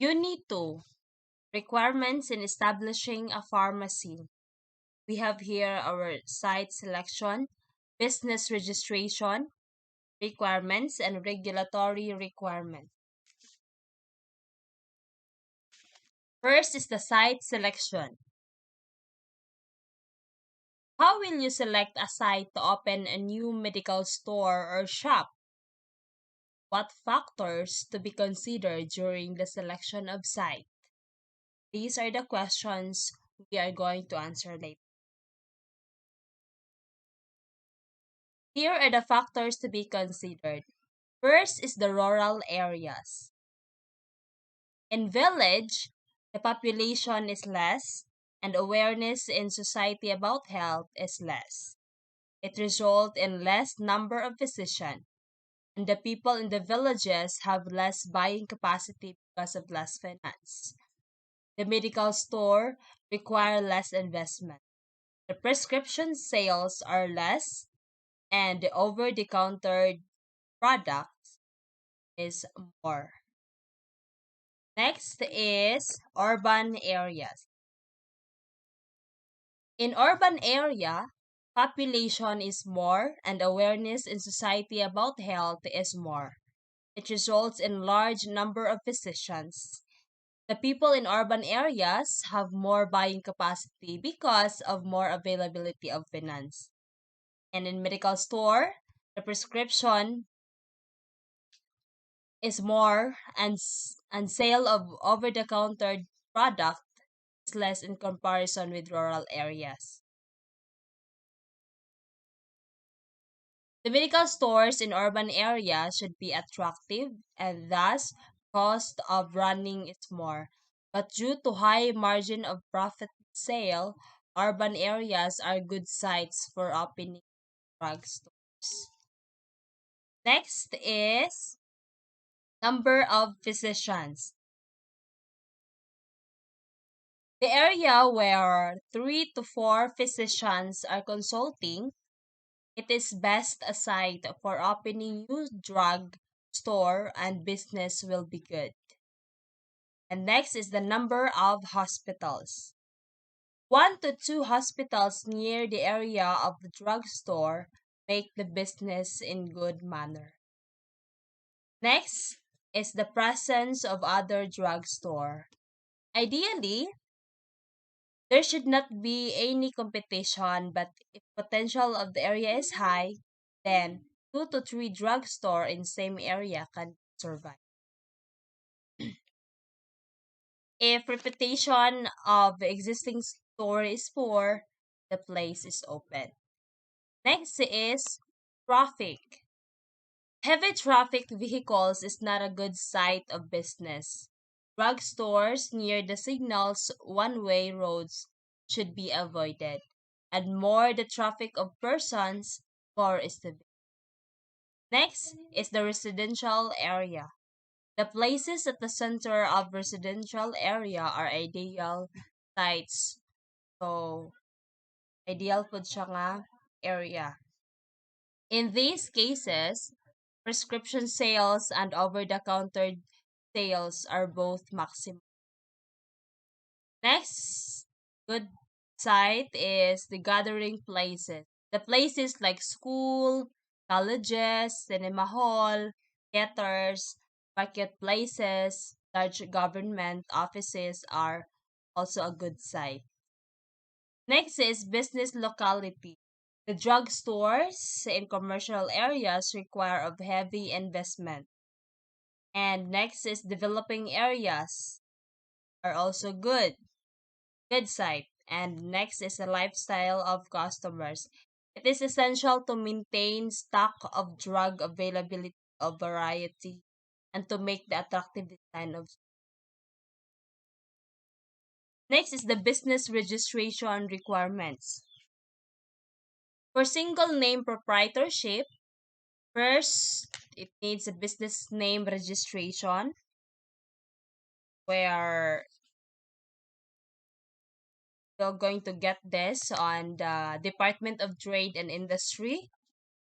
Unit 2. Requirements in establishing a pharmacy. We have here our site selection, business registration, requirements, and regulatory requirements. First is the site selection. How will you select a site to open a new medical store or shop? What factors to be considered during the selection of site? These are the questions we are going to answer later. Here are the factors to be considered. First is the rural areas. In village, the population is less and awareness in society about health is less. It results in less number of physicians, and the people in the villages have less buying capacity because of less finance. The medical store require less investment. The prescription sales are less, and the over-the-counter products is more. Next is urban areas. In urban area, population is more and awareness in society about health is more. It results in large number of physicians. The people in urban areas have more buying capacity because of more availability of finance. And in medical store, the prescription is more and sale of over-the-counter product is less in comparison with rural areas. The medical stores in urban areas should be attractive and thus cost of running is more. But due to high margin of profit sale, urban areas are good sites for opening drugstores. Next is number of physicians. The area where 3 to 4 physicians are consulting, it is best a site for opening new drug store and business will be good. And next is the number of hospitals. 1 to 2 hospitals near the area of the drugstore make the business in good manner. Next is the presence of other drugstore. Ideally, there should not be any competition, but if potential of the area is high, then 2 to 3 drugstore in same area can survive. If reputation of the existing store is poor, the place is open. Next is traffic. Heavy traffic vehicles is not a good site of business. Drugstores near the signals one-way roads should be avoided. And more the traffic of persons, more is the business. Next is the residential area. The places at the center of residential area are ideal sites. So, ideal po siya nga area. In these cases, prescription sales and over-the-counter sales are both maximum. Next good site is the gathering places. The places like school, colleges, cinema hall, theaters, marketplaces, large government offices are also a good site. Next is business locality. The drugstores in commercial areas require of heavy investment. And next is developing areas are also good site. And next is the lifestyle of customers. It is essential to maintain stock of drug availability of variety and to make the attractive design of. Next is the business registration requirements. For single name proprietorship, first it needs a business name registration where you're going to get this on the Department of Trade and Industry.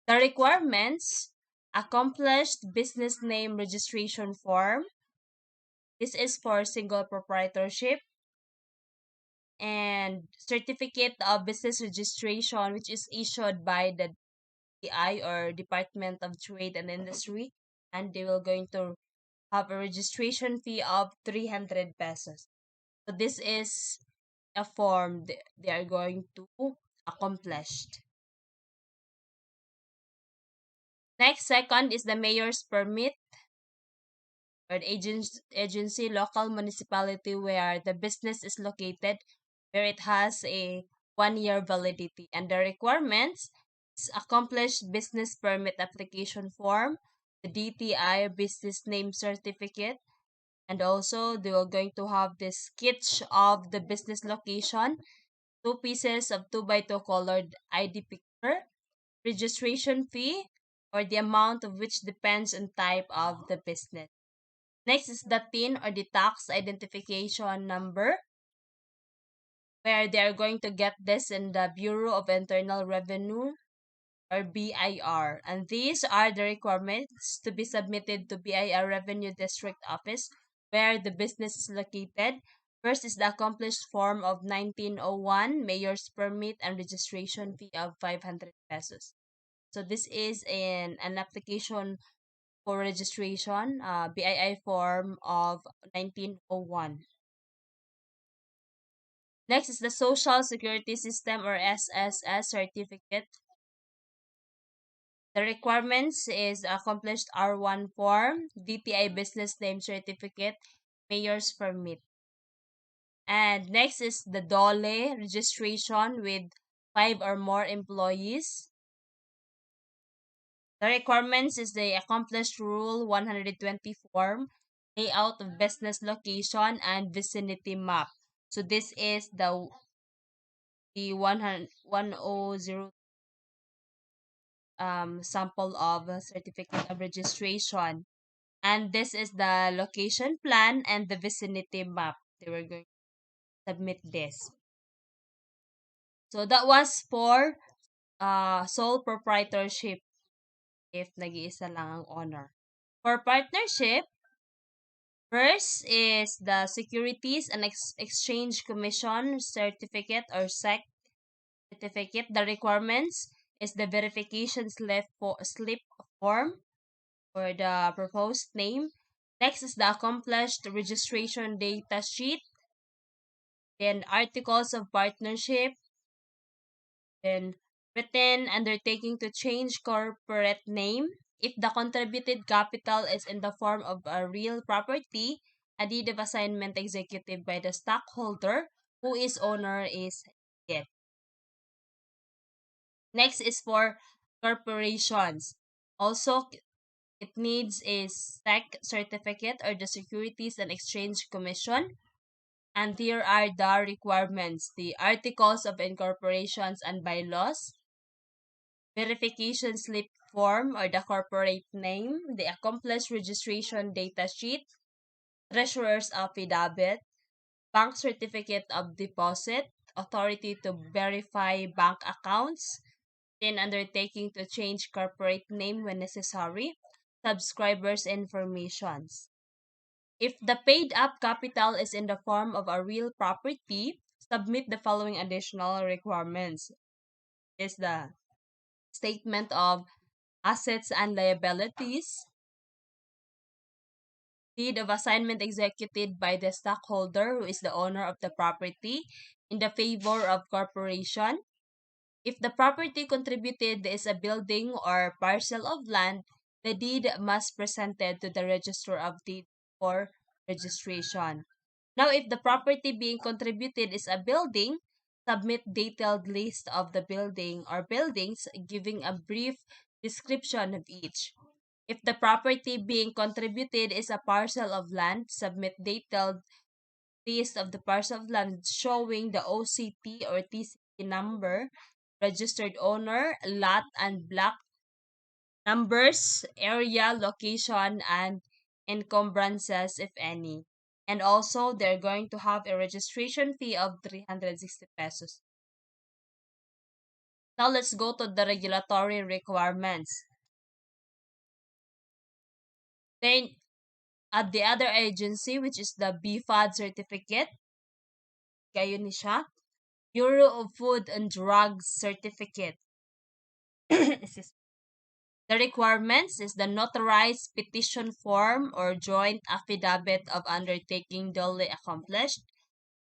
The requirements: accomplished business name registration form, This is for single proprietorship. And certificate of business registration, which is issued by the DI or Department of Trade and Industry, and they will going to have a registration fee of 300 pesos. So this is a form they are going to accomplish. Next, second is the mayor's permit or the agency, local municipality where the business is located, where it has a 1 year validity. And the requirements is accomplished business permit application form, the DTI business name certificate, and also they are going to have the sketch of the business location, 2 pieces of 2 by 2 colored ID picture, registration fee, or the amount of which depends on type of the business. Next is the TIN or the tax identification number, where they are going to get this in the Bureau of Internal Revenue or BIR. And these are the requirements to be submitted to BIR Revenue District Office where the business is located. First is the accomplished form of 1901, mayor's permit and registration fee of 500 pesos. So this is an application for registration, BII form of 1901. Next is the Social Security System or SSS certificate. The requirements is accomplished R1 form, DTI business name certificate, mayor's permit. And next is the DOLE registration with 5 or more employees. The requirements is the accomplished Rule 120 form, layout of business location and vicinity map. So this is the 100 sample of a certificate of registration. And this is the location plan and the vicinity map. They were going to submit this. So that was for sole proprietorship if nag-iisa lang ang owner. For partnership, first is the Securities and Exchange Commission certificate or SEC certificate. The requirements is the verification slip form for the proposed name. Next is the accomplished registration data sheet, then articles of partnership, then written undertaking to change corporate name. If the contributed capital is in the form of a real property, a deed of assignment executed by the stockholder who is owner is needed. Next is for corporations. Also, it needs a SEC certificate or the Securities and Exchange Commission. And here are the requirements: the articles of incorporations and bylaws, verification slip form or the corporate name, the accomplished registration data sheet, treasurer's affidavit, bank certificate of deposit, authority to verify bank accounts, then undertaking to change corporate name when necessary, subscribers' informations. If the paid up capital is in the form of a real property, submit the following additional requirements. Is the statement of assets and liabilities, deed of assignment executed by the stockholder who is the owner of the property in the favor of corporation. If the property contributed is a building or parcel of land, the deed must presented to the Register of Deeds for registration. Now, if the property being contributed is a building, submit detailed list of the building or buildings giving a brief description of each. If the property being contributed is a parcel of land, submit detailed list of the parcel of land showing the OCT or TCT number, registered owner, lot and block numbers, area, location, and encumbrances, if any. And also, they're going to have a registration fee of 360 pesos. Now, let's go to the regulatory requirements. Then, At the other agency, which is the BFAD certificate, kayo ni siya, Bureau of Food and Drugs Certificate. Excuse. The requirements is the notarized petition form or joint affidavit of undertaking duly accomplished,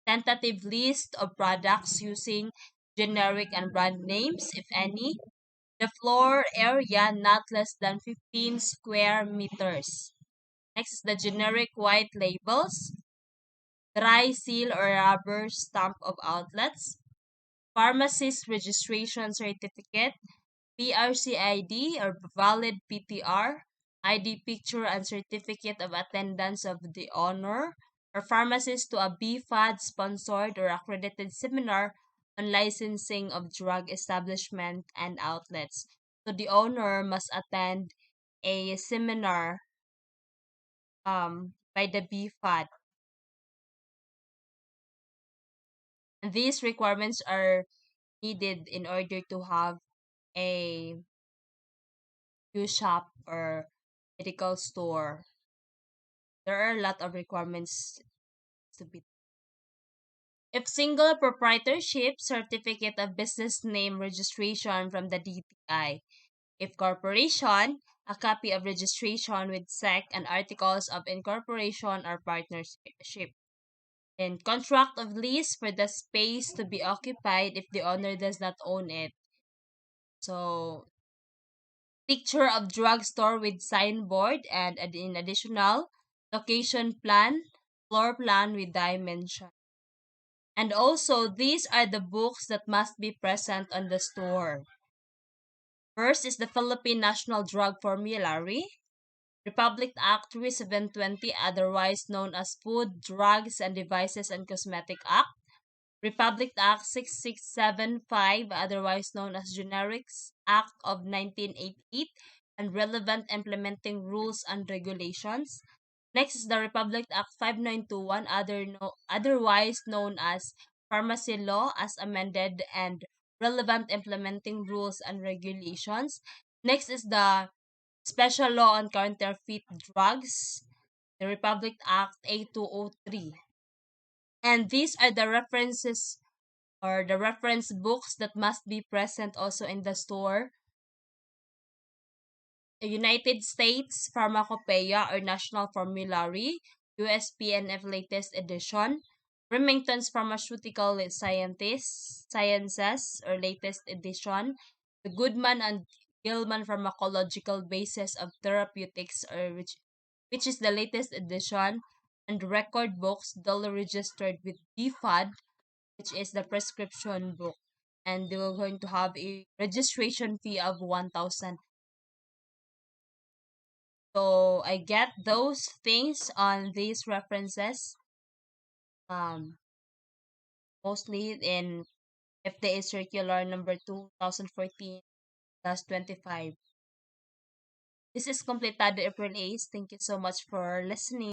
tentative list of products using generic and brand names, if any, the floor area not less than 15 square meters. Next is the generic white labels, dry seal or rubber stamp of outlets, pharmacist registration certificate, PRC ID or valid PTR, ID picture and certificate of attendance of the owner, or pharmacist to a BFAD sponsored or accredited seminar on licensing of drug establishment and outlets. So the owner must attend a seminar by the BFAD. And these requirements are needed in order to have a use shop or medical store. There are a lot of requirements to be. If single proprietorship, certificate of business name registration from the DTI. If corporation, a copy of registration with SEC and articles of incorporation or partnership. And contract of lease for the space to be occupied if the owner does not own it. So picture of drugstore with signboard and in additional location plan, floor plan with dimension. And also, these are the books that must be present on the store. First is the Philippine National Drug Formulary, Republic Act 3720, otherwise known as Food, Drugs, and Devices and Cosmetic Act, Republic Act 6675, otherwise known as Generics Act of 1988, and relevant implementing rules and regulations. Next is the Republic Act 5921, otherwise known as Pharmacy Law as amended, and relevant implementing rules and regulations. Next is the Special Law on Counterfeit Drugs, the Republic Act A203. And these are the references or the reference books that must be present also in the store. The United States Pharmacopoeia or National Formulary, USPNF latest edition. Remington's Pharmaceutical Sciences or latest edition. The Goodman and Gilman Pharmacological Basis of Therapeutics or which is the latest edition. And record books duly registered with BFAD, which is the prescription book. And they were going to have a registration fee of 1,000. So I get those things on these references, um, mostly in FDA Circular number 2014-25. This is Completado April 8th. Thank you so much for listening.